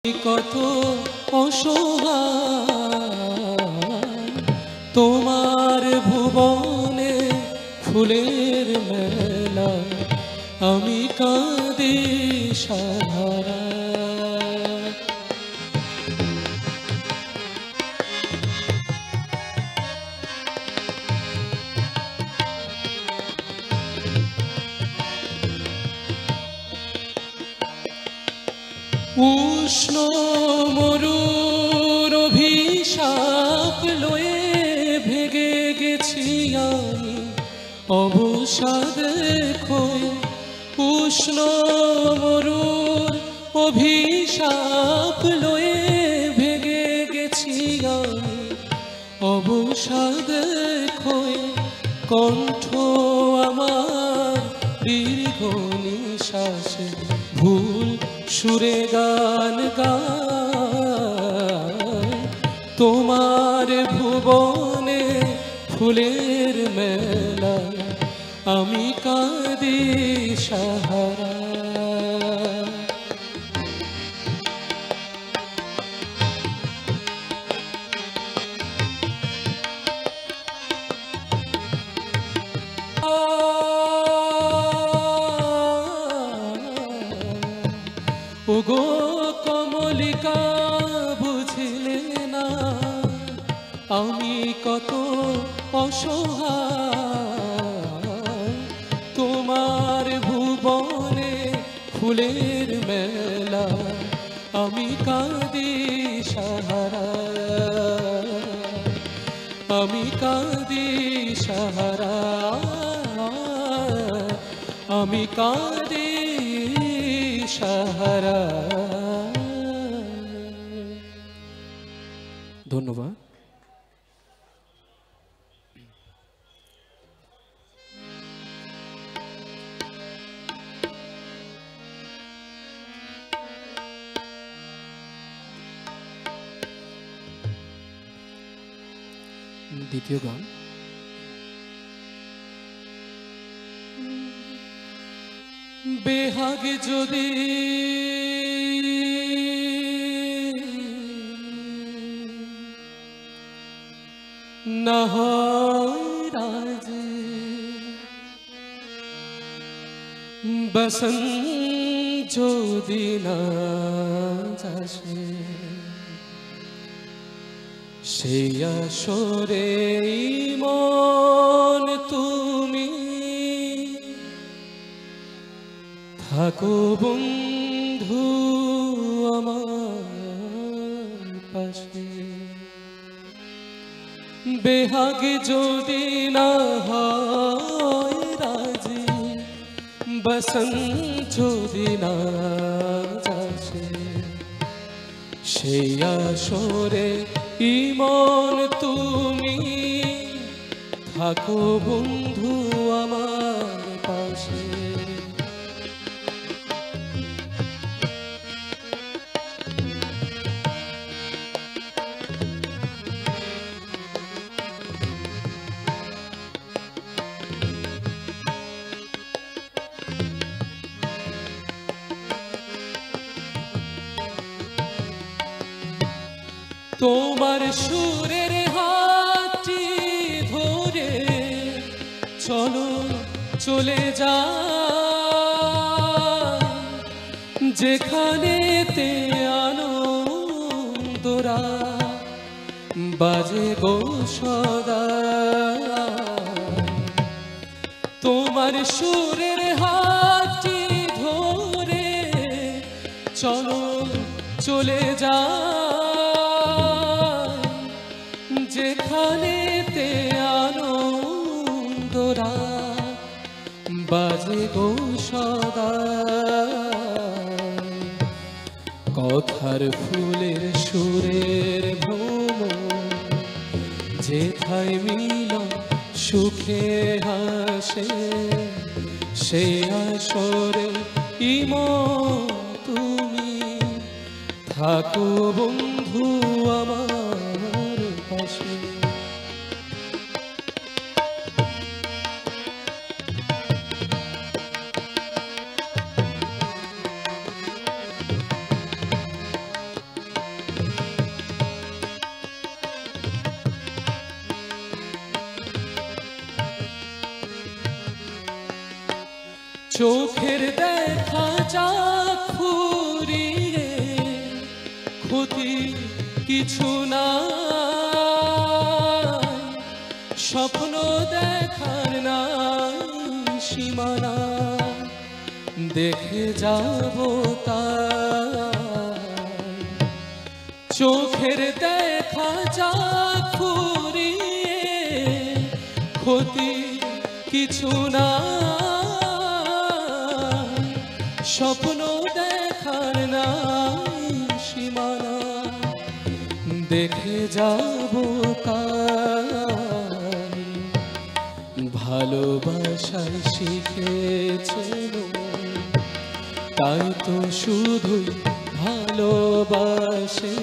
কত অসহায় তোমার ভুবনে ফুলের মেলা, আমি কাঁদি সাহারা। উষ্ণ মরুর অভিশাপ লয়ে ভেগে গেছি আমি অবসাদ খয়ে। উষ্ণ মরুর অভিশাপ লয়ে ভেগে গেছি আমি অবসাদ খয়ে। কণ্ঠ আমার দীর্ঘ নিঃশ্বাসে ভুল সুরে গান গায়, তোমার ভুবনে ফুলের মেলা, আমি কাঁদি সাহারা। ওগো কমলিকা বুঝলে না আমি কত অসহায়, তোমার ভুবনে ফুলের মেলা, আমি কাঁদি সাহারা। আমি কাঁদি সাহারা, আমি কাঁদি সাহারা। ধন্যবাদ। দ্বিতীয় গান। বেহাগে যদি না হয় রাজে, বসন্ত যদি না যাসে, সেই আসরে মন তুমি থাকো বন্ধু আমার পাশে। বেহাগে যদি না হয় রাজি, বসন্ত যদি না যাসে, সেই আসরে ইমন তুমি থাকো বন্ধু আমার পাশে। তোমার সুরের হাতটি ধরে চলো চলে যা, যেখানেতে আনন্দরা বাজে গো সদা। তোমার সুরের হাতটি ধরে চলো চলে যা, যেখানেতে আনন্দরা বাজে গো সদা। কথার ফুলের সুরের ভ্রমণ যেথায় মিলন সুখে হাসে, সে আসরে ইমন তুমি থাকো বন্ধু আমার পাশে। চোখের দেখা যাক ফুরিয়ে, ক্ষতি কিছু না, স্বপ্ন দেখার নাই সীমানা, দেখে যাব তাই। চোখের দেখা যাক ফুরিয়ে, ক্ষতি কিছু না, স্বপ্ন দেখার নাই সীমানা, দেখে যাব তাই। ভালোবাসায় শিখেছেন, তাই তো শুধুই ভালোবাসে,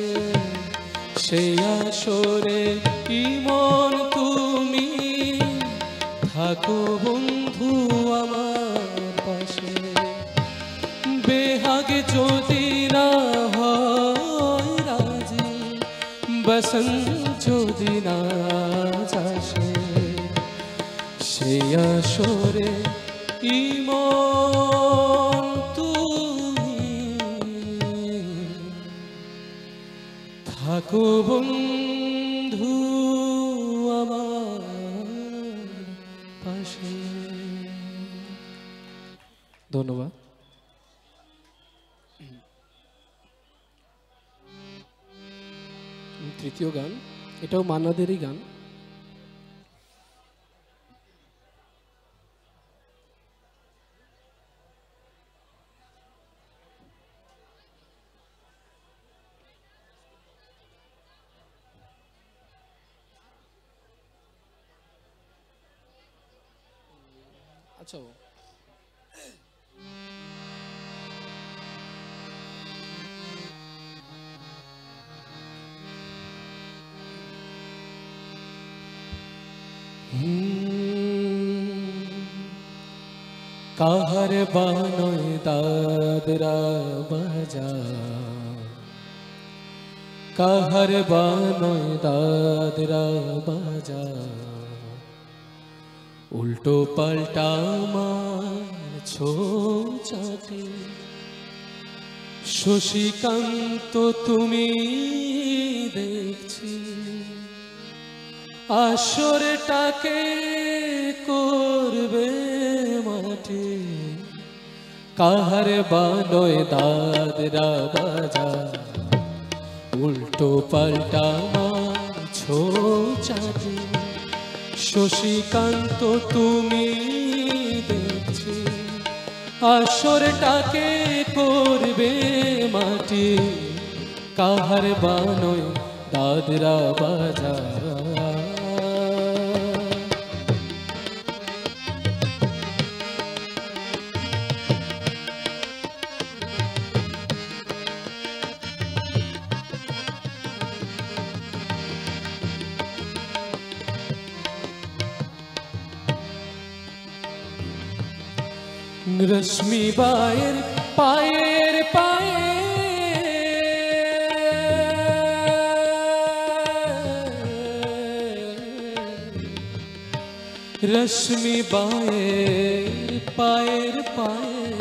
সেই আসরে কি মন তুমি, থাকো বন্ধু আমার পাশে। বেহাগে যদি না হয় রাজি, বসন্ত যদি না আসে, সেই আসরে কি মন তুমি, থাকো বন্ধু আমার পাশে। ধন্যবাদ। তৃতীয় গান, এটাও মান্নাদেরই গান। আচ্ছা, কাহার বানয় দাদরা বাজা, কাহার বানয় দাদরা বাজা, উল্টো পাল্টা আমার ছোঁচাতে। শশীকান্ত তুমি দেখছি, আসরটাকে করবে মাটি, কাহার বানয় দাদরা বাজা, উল্টো পাল্টা আমার ছোঁচাতে। শশীকান্ত তুমি দেখছি, আসরটাকে করবে মাটি, কাহার বানয় দাদরা বাজা। रश्मि बाएर पाएर पाए, रश्मि बाएर पाएर पाए,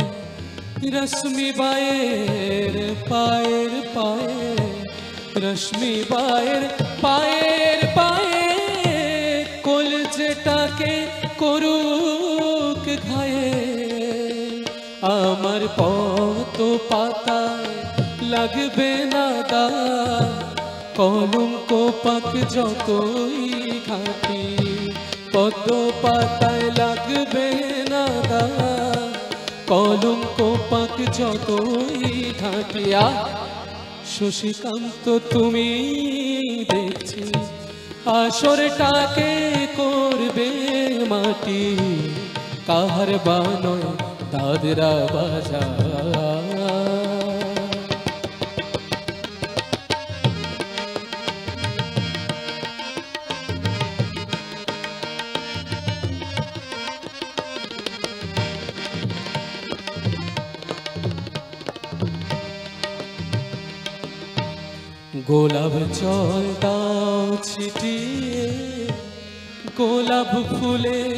रश्मि बाएर पाएर पाए, रश्मि बाएर पाएर पाए, কলজেটাকে করুক ঘায়ে, আমার পত পাতায় লাগবে না দাগ, কলঙ্ক পাক যতই ঘাটি, পদ্ম পাতায় লাগবে না দাগ, কলঙ্ক পাক যতই ঘাটি। শশীকান্ত তুমি দেখছি, আসরটাকে করবে মাটি, কাহার বানয় দাদরা বাজা। গোলাপ জল দাও ছিটিয়ে, গোলাপ ফুলের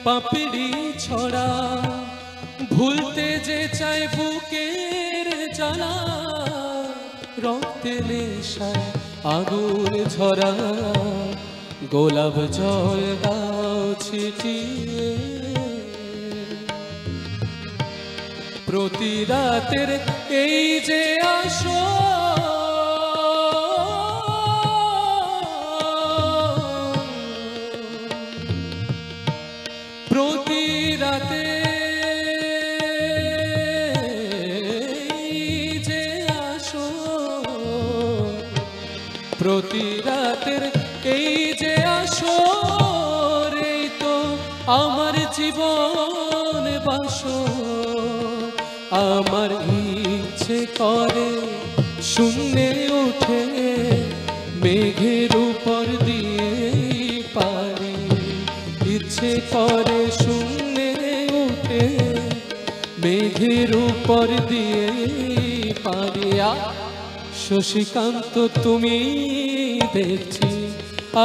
পাপড়ি ছড়া, ভুলতে যে চায় বুকের জ্বালা, রক্তে নেশায় আগুন ঝরা, গোলাপ জল দাও ছিটিয়ে। প্রতি রাতের এই যে আসো, প্রতি রাতে যে আসো, প্রতি রাতের এই যে আসো, রে তো আমার জীবন বাসো। আমার ইচ্ছে করে শূন্যে উঠে মেঘের উপর দিয়ে পারি, ইচ্ছে করে শূন্যে উঠে মেঘের উপর দিয়ে পারি। শশীকান্ত তুমি দেখছি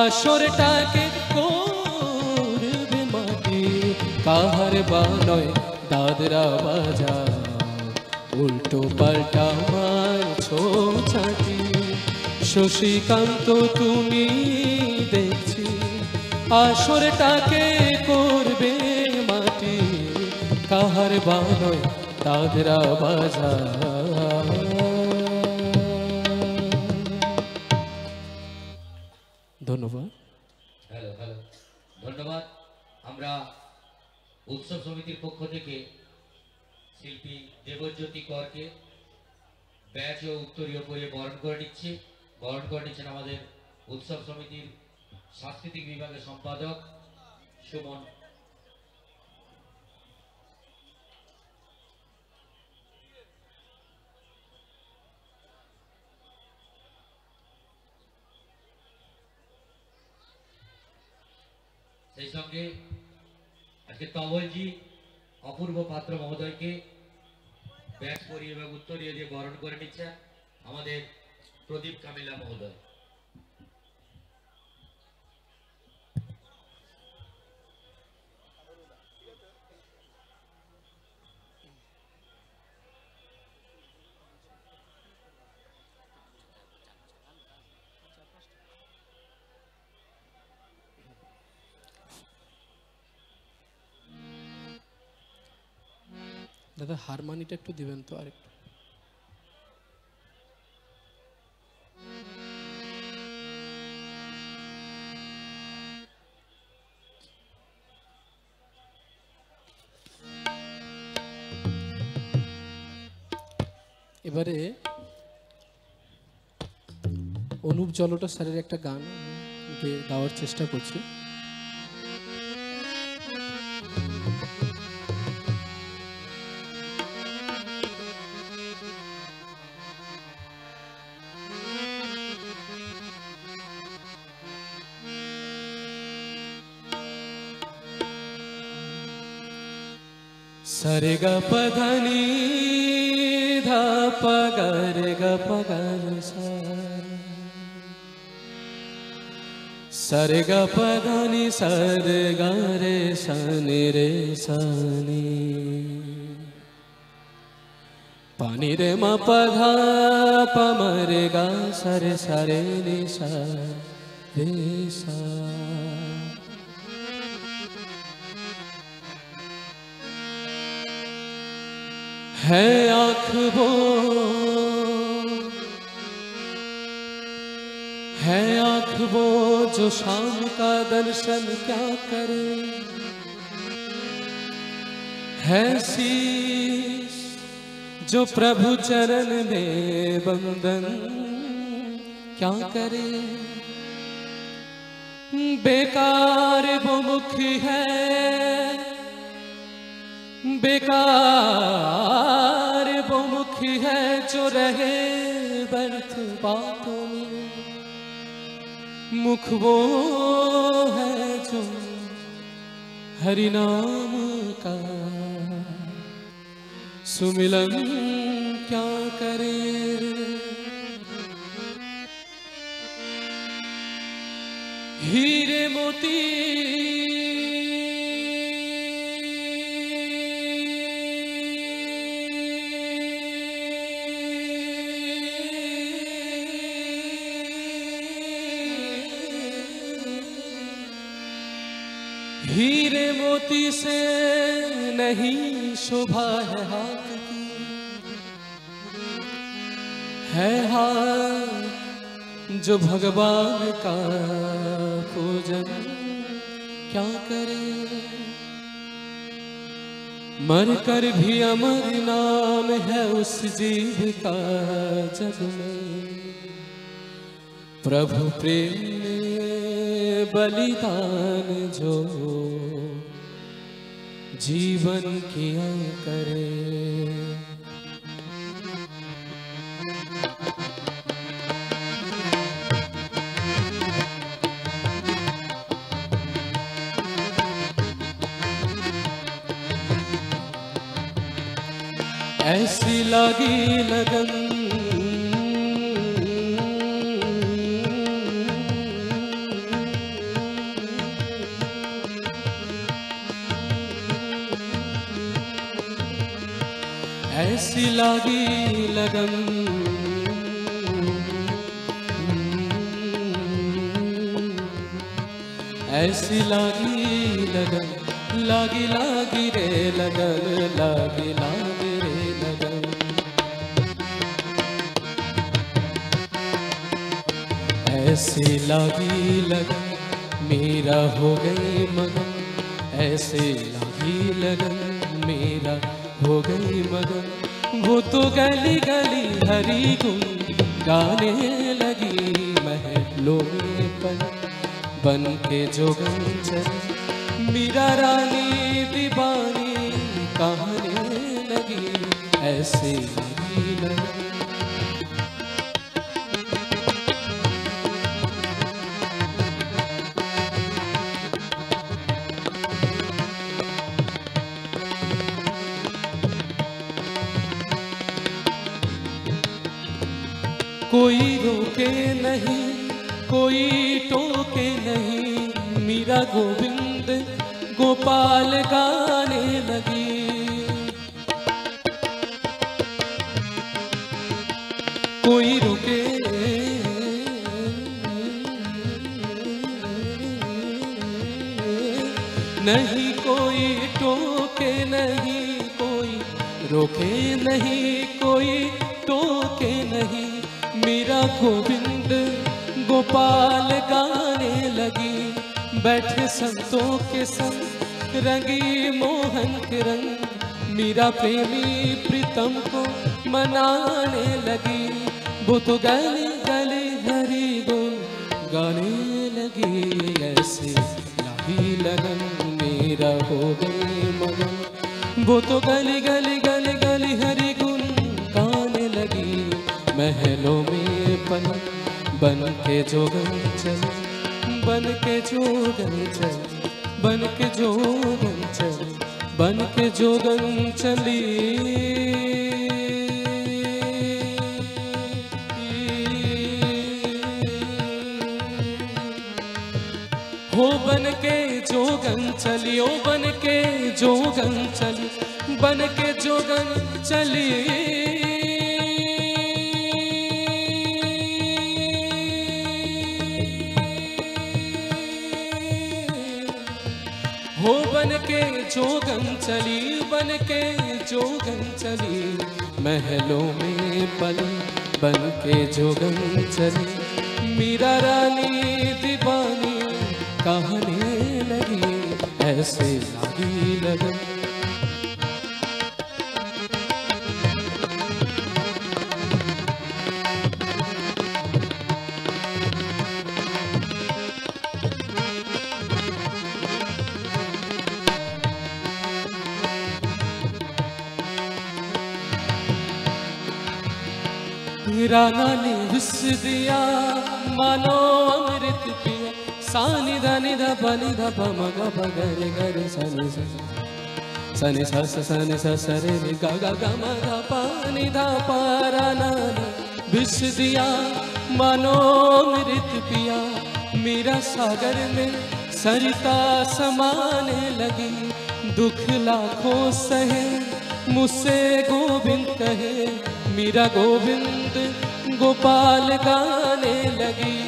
আসরটাকে করবে মাটি, কাহার বানয় দাদরা বাজা, উল্টো পাল্টা মারছো ছাটি। শশীকান্ত তুমি দেখছি আসরটাকে করবে মাটি, কাহার বানয় দাদরা বাজা। ধন্যবাদ। হ্যালো হ্যালো, ধন্যবাদ। আমরা উৎসব সমিতির পক্ষ থেকে শিল্পী দেবজ্যোতি করকে ব্যাচ ও উত্তরীয় পরে বরণ করে নিচ্ছেন আমাদের উৎসব সমিতির সাংস্কৃতিক বিভাগের সম্পাদক সুমন। সেই সঙ্গে আজকে তবলজি অপূর্ব পাত্র মহোদয়কে ব্যাচ পরিয়ে এবং উত্তরীয় দিয়ে বরণ করে নিচ্ছেন আমাদের প্রদীপ কামিলা মহোদয়। দাদা হারমানিটা একটু দিবেন তো আরেকটু। এবারে অনুপ জলটা স্যারের একটা গান গাওয়ার চেষ্টা করছি। सरे ग प ध नि ध प ग रे ग प ग सा, सरे ग प ध नि स रे ग रे स नि रे स नि, पानी रे म प ध प म रे ग स रे स रे नि स रे सा। है आँख वो, है आँख वो जो शाम का दर्शन क्या करे, है शीश जो प्रभु चरण में बंदन क्या करे। बेकार वो मुख है, बेकार वो मुख है जो रहे व्यर्थ बातों में, मुख वो है जो हरि नाम का सुमिलन क्या करे। हीरे मोती हीरे मोती से नहीं शोभा है हाथ की, है हाथ जो भगवान का पूजन क्या करे। मर कर भी अमर नाम है उस जीव का जग में, प्रभु प्रेम में बलिदान जो जीवन किया करे। ऐसी लगी लगन ऐसी लगी लगन ऐसी लगी लगन लागी लागी रे लगन लागी लागी रे लगन। ऐसी लागी लगन मेरा हो गई मगन, ऐसे लागी लगन मेरा हो गई मगन। वो तो गली गली हरी गुन गाने लगी, महलों में बन के जोगन चली, मीरा रानी दीवानी कहने लगी, ऐसे लगी लगन। कोई रोके नहीं कोई टोके नहीं, मीरा गोविंद गोपाल गाने लगी। कोई रोके नहीं कोई टोके नहीं, कोई रोके नहीं कोई टोके नहीं, मीरा गोविंद गोपाल गाने लगी। बैठे संतों के संग रंगी मोहन के रंग, मीरा प्रेमी प्रीतम को मनाने लगी। वो तो गली गली हरी गुन गाने लगी, ऐसे लागी लगन मेरा हो गई मगन। वो तो गली गली गली गली हरी गुन गाने लगी, महलों में बन के जोगन चल, बन के जोगन चल, बन के जोगन चल, बन के जोगन चली। हो बन के जोगन चली, ओ बन के जोगन चली, बन के जोगन चली। हो बन के जोगन चली, बन के जोगन चली, महलों में बन के जोगन चली, मीरा रानी दीवानी कहने लगी, ऐसे लागी लगन। राना ने विष दिया मानो अमृत पिया, सानि धनि ध पनि ध प म ग प ग रे ग रे सनि स सनि स स रे रे ग ग ग म ध प नि ध प। राना ने विष दिया मानो अमृत पिया, मीरा सागर में सरिता समाने लगी। दुख लाखों सहे मुझसे गोविंद कहे, मीरा गोविंद गोपाल गाने लगी।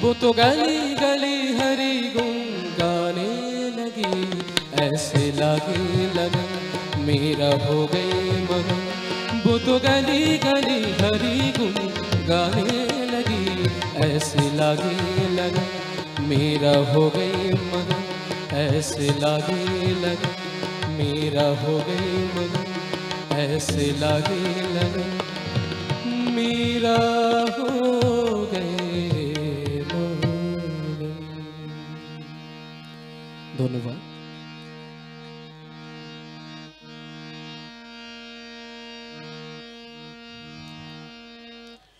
वो तो गली गली हरी गुन गाने लगी, लागे लगन, मेरा हो गई मगन। वो तो गली गली हरी गुन गाने लगी, ऐसे लागे लगन, मेरा हो गई मगन। ऐसे लागे लगन, मेरा हो गई मगन। ऐसे लागे लगन, मेरा हो गए मगन। धन्यवाद।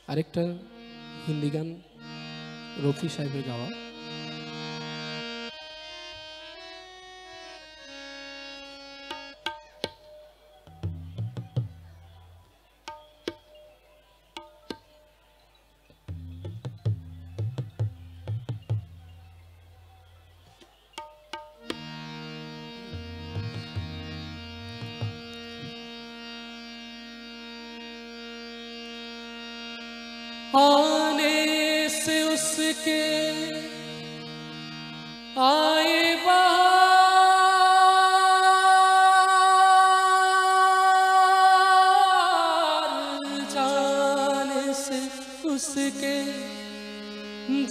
আরেকটা হিন্দি গান রফি সাহেবের গাওয়া। आने से उसके आए बहार, जाने से उसके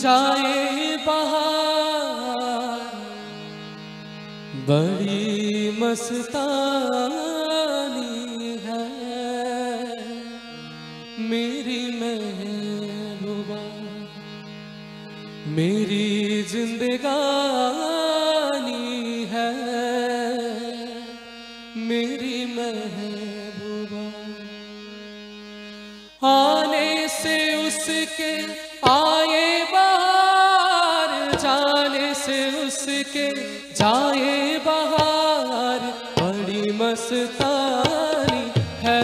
जाए बहार। बड़ी मस्तानी है मेरी महबूबा, मेरी जिंदगानी है मेरी महबूबा। आने से उसके आए बहार, जाने से उसके जाए बहार। बड़ी मस्तानी है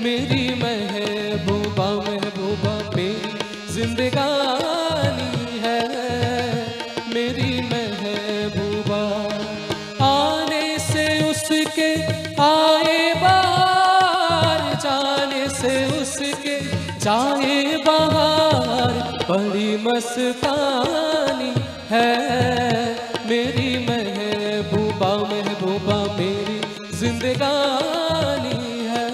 मेरी महबूबा, महबूबा मेरी जिंदगानी है मेरी महबूबा। आने से उसके आए बहार, जाने से उसके जाए बहार। बड़ी मस्तानी है मेरी महबूबा, महबूबा मेरी जिंदगानी है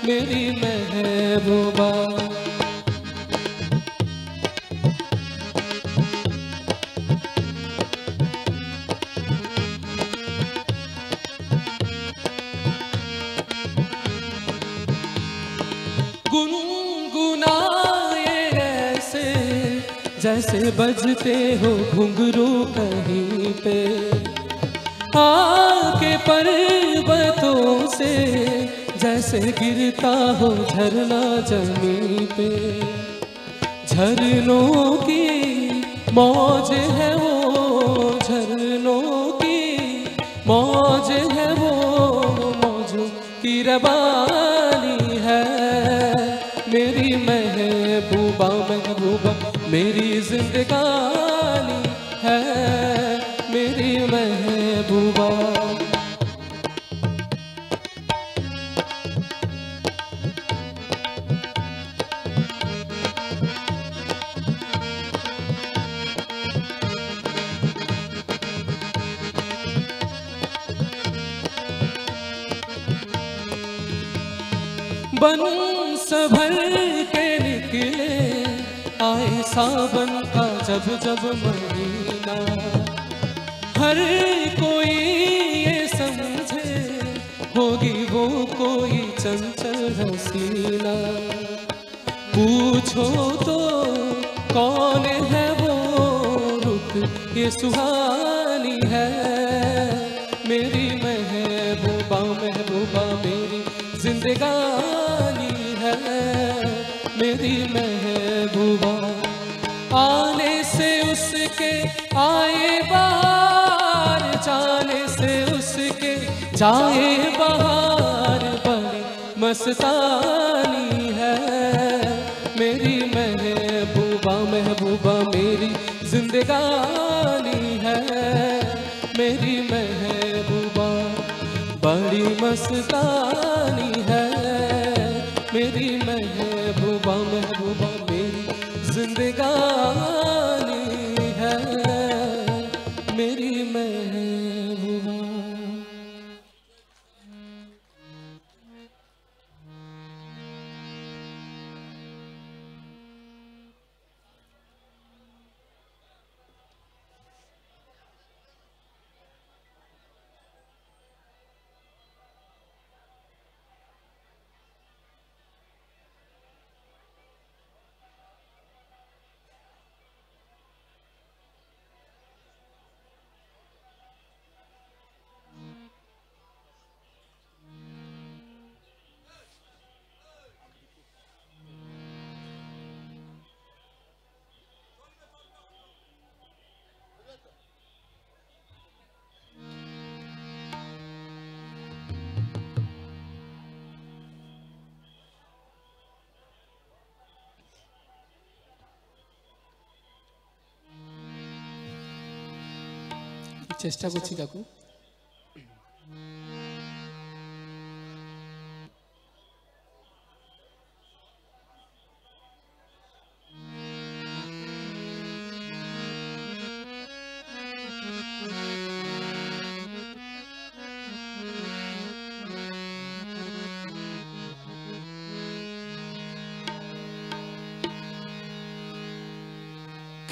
मेरी महबूबा। गुनगुनाए ऐसे जैसे बजते हो घुंघरू कहीं पे, आके पर्वतों से जैसे गिरता हो झरना जमीन पे। झरनों की मौज है वो, झरनों की मौज है वो, मौजों की रवानी है मेरी महबूबा, महबूबा मेरी जिंदगानी है मेरी महबूबा। बन संभल के निकले आए सावन का जब जब महीना। हर कोई ये समझे होगी वो कोई चंचल हसीना। पूछो तो कौन है वो रुत ये सुहानी है मेरी महबूबा, महबूबा मेरी जिंदगानी है मेरी महबूबा। आने से उसके आए बहार, जाने से उसके जाए बहार। बड़ी मस्तानी है मेरी महबूबा, महबूबा मेरी जिंदगानी है मेरी महबूबा। बड़ी मस्तानी है मेरी महबूबा, महबूबा मेरी जिंदगानी है मेरी महबूबा। চেষ্টা করছি কাকু।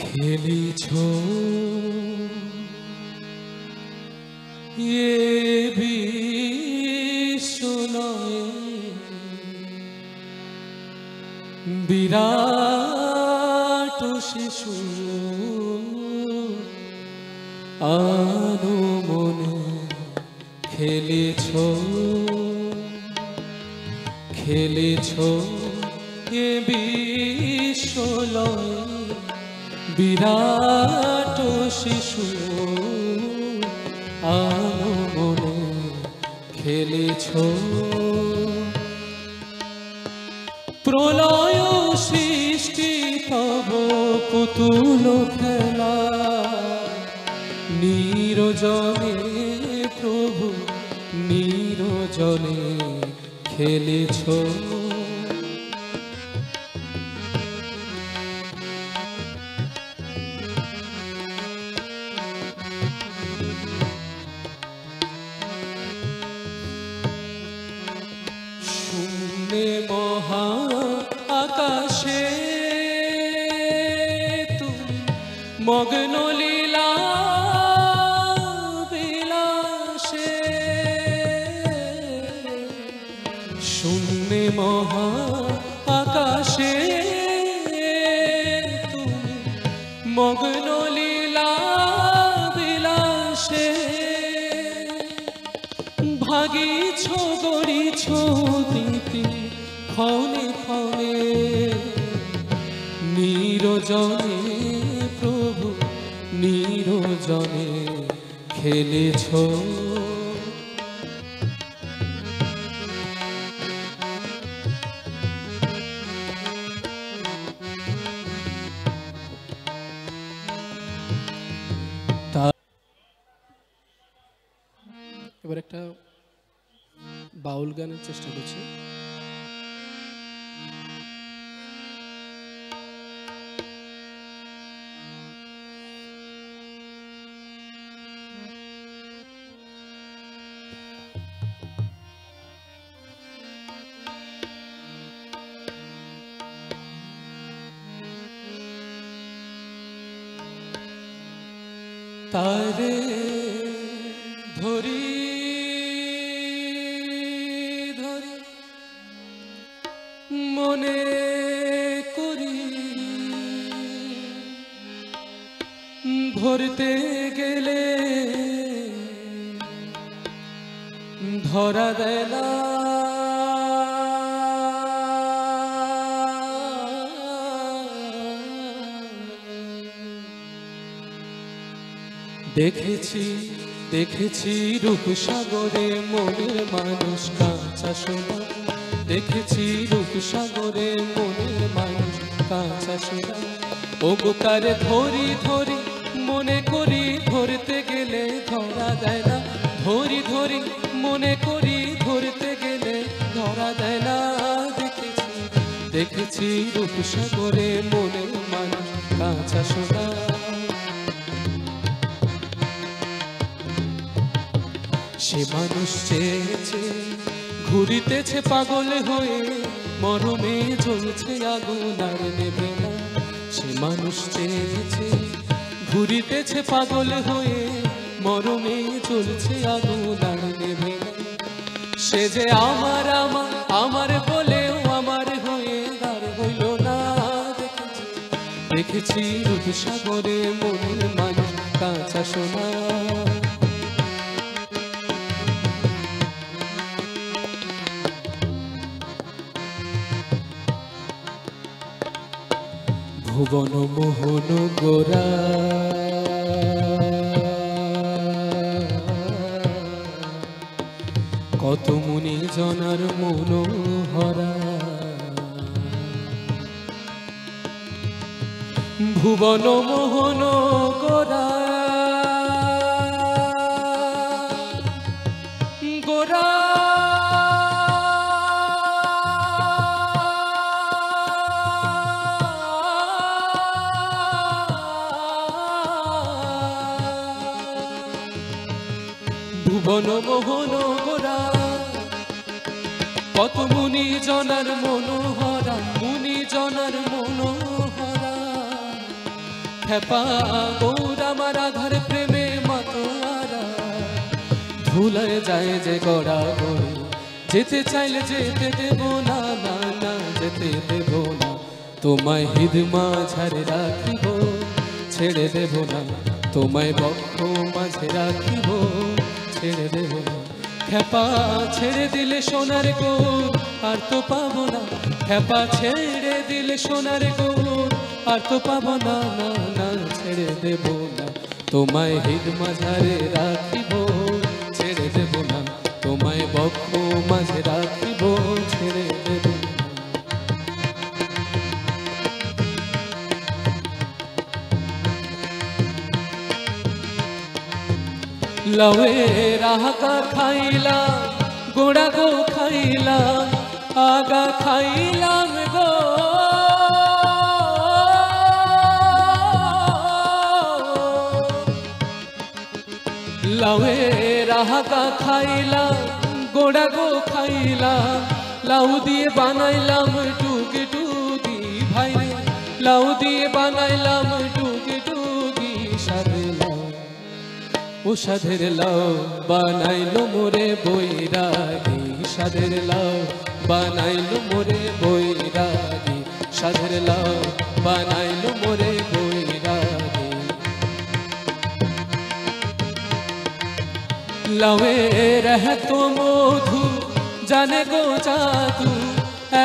খেলিছো এ বিশ্বনয়ে বিরাট শিশু আনো মনে খেলেছো খেলেছো এ বিশ্বলয়ে বিরাট শিশু আনো মনে খেলেছো প্রলয় সৃষ্টি তব পুতুল খেলা নিরজনে প্রভু নিরজনে খেলেছো মহা আকাশে তুমি মগ্ন লীলা বিলাসে শূন্যে মহা আকাশে তুমি মগ্ন লীলা বিলাসে ভাগিছ গড়িছ দিতি ক্ষণে ক্ষণে নিরজনে প্রভু নিরজনে খেলেছ এবার একটা বাউল গানের চেষ্টা করছি। তারে ধরি ধরি মনে করি ধরতে গেলে ধরা দেয় না দেখেছি দেখেছি রূপসাগরে মনের মানুষ কাঁচা সোনা দেখেছি রূপসাগরে মনের মানুষ কাঁচা সোনা ও গোকারে ধরি ধরি মনে করি ধরতে গেলে ধরা দেয় না ধরি ধরি মনে করি ধরতে গেলে ধরা দেয় না দেখেছি দেখেছি রূপসাগরে মনের মানুষ কাঁচা সোনা সে মানুষ চেয়েছে ঘুরিতেছে পাগল হয়ে মরমে জ্বলছে আগুন আর নেবে না সে মানুষ চেয়েছে ঘুরিতেছে পাগল হয়ে মরমে জ্বলছে আগুন আর নেবে না সে যে আমার আমার আমার বলেও আমার হয়ে আর হইল না দেখেছি দেখেছি রূপসাগরে মনের মানুষ কাঁচা সোনা ভুবন মোহন গোরা কত মুনি জনার মনোহরা ভুবন মোহন গোরা বনমোহন গোরা কত মুনি জনার মনোহরা মুনি জনার মনোহরা খেপা গৌরা মারাধার প্রেমে মাতোয়ারা ধুলায় যায় যে গড়া গড়ে যেতে চাইলে যেতে দেব না না না যেতে দেব না তোমায় হৃদ মাঝারে রাখিব ছেড়ে দেব না তোমায় বক্ষ মাঝে রাখিব ছেড়ে দেব না খেপা ছেড়ে দিলে সোনার গৌর আর তো পাবো না খেপা ছেড়ে দিলে সোনার গৌর আর তো পাবো না না না ছেড়ে দেব না তোমায় হৃদ মাঝারে রাখিব ছেড়ে দেব না তোমায় বক্ষ মাঝে রাখিব ছেড়ে দেব লवे रागा खाइला गोड़ा गो खाइला आगा खाइला गो लवे रागा खाइला गोड़ा गो खाइला लाउ दिए बानाइलाम टुकी टुकी भाई लाउ दिए बानाइलाम टुकी टुकी सादेला ও সাধের লাউ বানাইলো মোরে বৈরাগী সাধের লাউ বানাইলো মোরে বৈরাগী সাধের লাউ বানাইলো মোরে বৈরাগী লাউয়ে রহত মধু জানে গো জাদু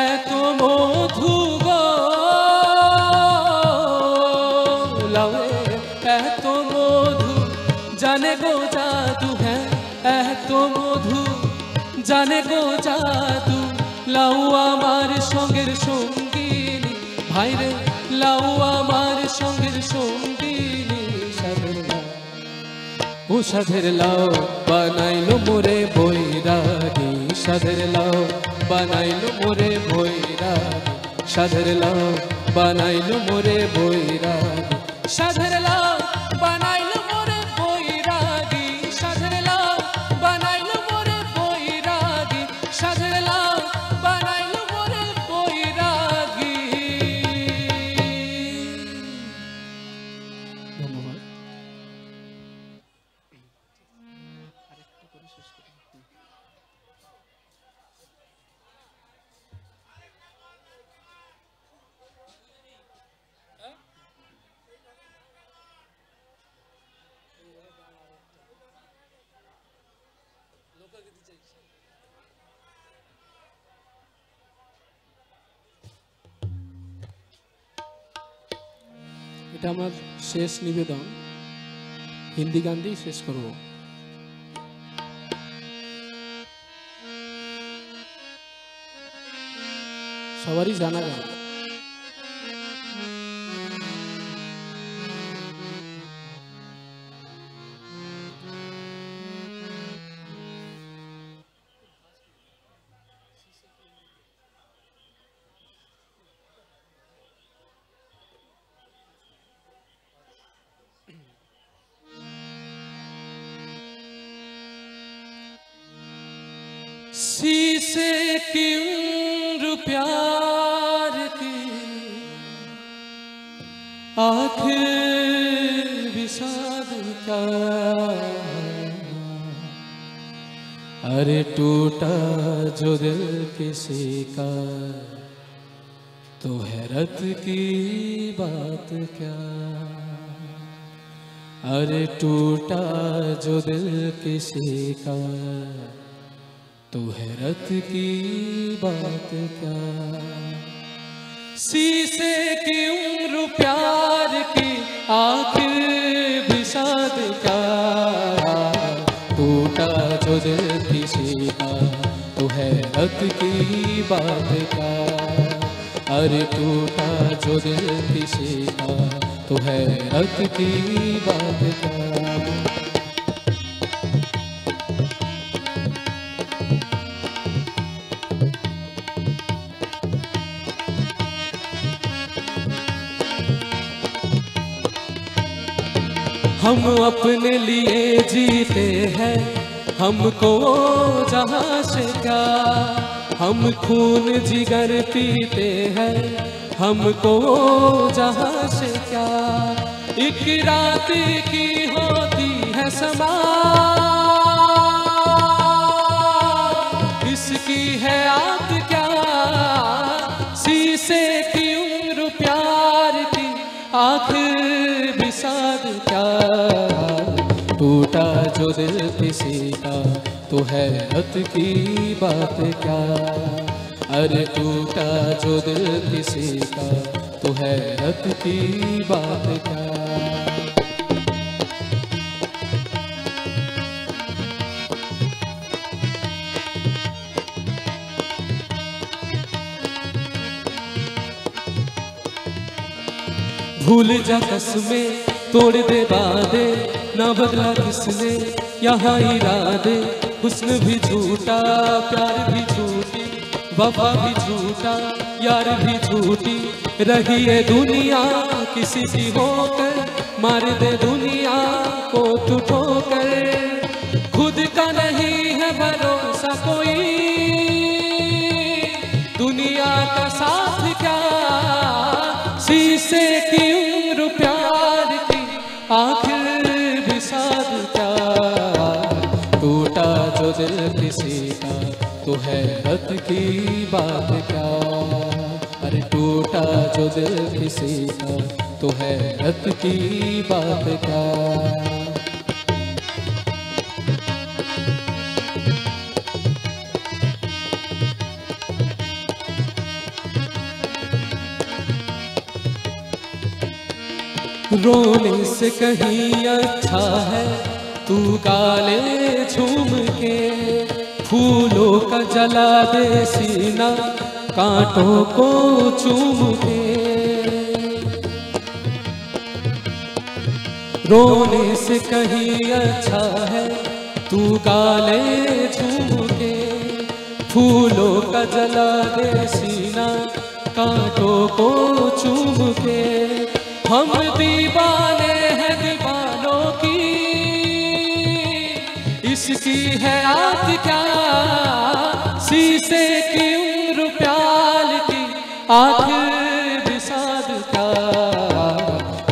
এত মধু গো লাউয়ে এত মধু जाने गो जादू है तो मधु जाने गो जादू लाउ आमार संगेर संगिनी भाई रे लाउ आमार संगेर संगिनी साधेर लाउ ओ साधेर लाउ बानाइलो मोरे बৈরাগী साधेर लाउ बानाइलो मोरे बৈরাগী साधेर लाउ बानाइलो मोरे बৈরাগী साधेर लाउ बानाइलो এটা আমার শেষ নিবেদন হিন্দি গান দিয়ে শেষ করব সবারই জানা গান शीशे की उम्र प्यार की आखिर विषाद का अरे टूटा जो दिल किसी का तो हैरत की बात क्या अरे टूटा जो दिल किसी का तो हैरत की बात क्या शीशे की उम्र प्यार की आखिर विषाद का टूटा जो दिल किसी का तो हैरत की बात का अरे टूटा जो दिल किसी का तो हैरत की बात का हम अपने लिए जीते हैं हमको जहां से क्या, हम खून जिगर पीते हैं, हमको जहां से क्या। एक रात की होती है समा, इसकी है आग क्या, शीशे की उम्र प्यार की आखिर भी साथ क्या। टूटा जो दिल किसी का तो हैरत की बात क्या, अरे टूटा जो दिल किसी का तो हैरत की बात क्या। भूल जा कसमें तोड़ दे वादे, ना बदला किसने यहाँ इरादे। हुस्न भी झूठा प्यार भी झूठी, वफा भी झूठा यार भी झूठी। रही है दुनिया किसी की होकर, मार दे दुनिया को तू ठोकर। खुद का नहीं है भरोसा कोई, दुनिया का साथ क्या, शीशे की उम्र प्यार की आखिर भी साथ क्या। टूटा जो दिल किसी का तो हैरत की बात क्या, अरे टूटा जो दिल किसी का तो हैरत की बात क्या। रोने से कहीं अच्छा है तू गाले झूम के, फूलों का जला दे सीना कांटों को चूम के। रोने से कहीं अच्छा है तू गाले झूम के, फूलों का जला दे सीना कांटों को चूम के। हम दीवाने हैं दीवानों की, इसकी है आग क्या, शीशे की उम्र प्याल की आखिर भी साथ क्या।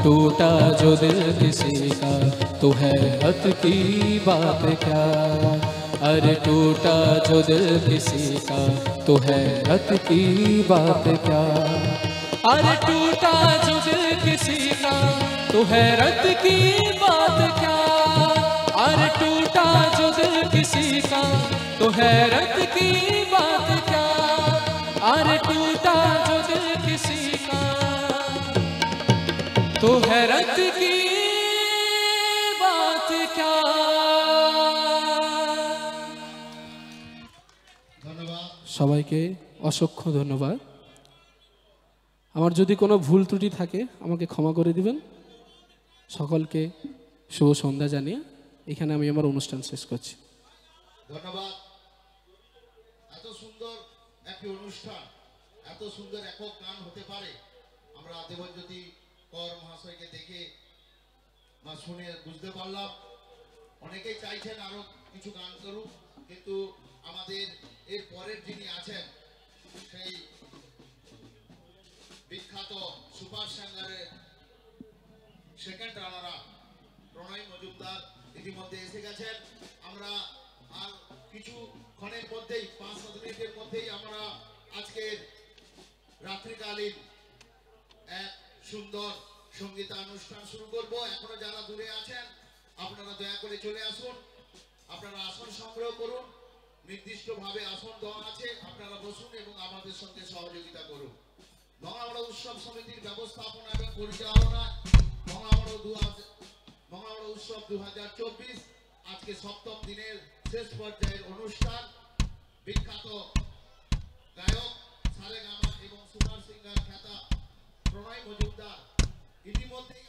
टूटा जो दिल किसी का तो हैरत की बात क्या, अरे टूटा जो दिल किसी का तो हैरत की बात क्या। अरे टूटा जो दिल किसी का तो हैरत की बात क्या, अरे टूटा जो दिल किसी का तो हैरत की बात क्या। अरे टूटा जो दिल किसी का तो हैरत की बात क्या। ধন্যবাদ সবাইকে অসংখ্য ধন্যবাদ। আমার যদি কোনো ভুল ত্রুটি থাকে আমাকে ক্ষমা করে দিবেন। সকলকে শুভ সন্ধ্যা জানিয়ে এখানে আমি আমার অনুষ্ঠান শেষ করছি। ধন্যবাদ। এত সুন্দর একটি অনুষ্ঠান, এত সুন্দর একক গান হতে পারে আমরা দেবজ্যোতি কর মহাশয়কে দেখে বা শুনে বুঝতে পারলাম। অনেকেই চাইছেন আরো কিছু গান করুক, কিন্তু আমাদের এর পরের যিনি আছেন সেই বিখ্যাত সুপার সিঙ্গারের সেকেন্ড রানার আপ প্রণয় মজুমদার ইতিমধ্যে এসে গেছেন। আমরা আর কিছু ক্ষণের মধ্যেই 5-7 মিনিটের মধ্যেই আমরা আজকের রাত্রিকালীন এক সুন্দর সঙ্গীতানুষ্ঠান শুরু করব। এখনো যারা দূরে আছেন আপনারা দয়া করে চলে আসুন, আপনারা আসন সংগ্রহ করুন, নির্দিষ্টভাবে আসন দেওয়া আছে, আপনারা বসুন এবং আমাদের সঙ্গে সহযোগিতা করুন। মঙ্গলাবড় উৎসব সমিতির ব্যবস্থাপনা এবং পরিচালনা মঙ্গলাবড় উৎসব 2024 আজকে সপ্তম দিনের শেষ পর্যায়ের অনুষ্ঠান। বিখ্যাত গায়ক সারেগামা এবং সুপার সিঙ্গার খ্যাতা প্রণয় মজুমদার ইতিমধ্যেই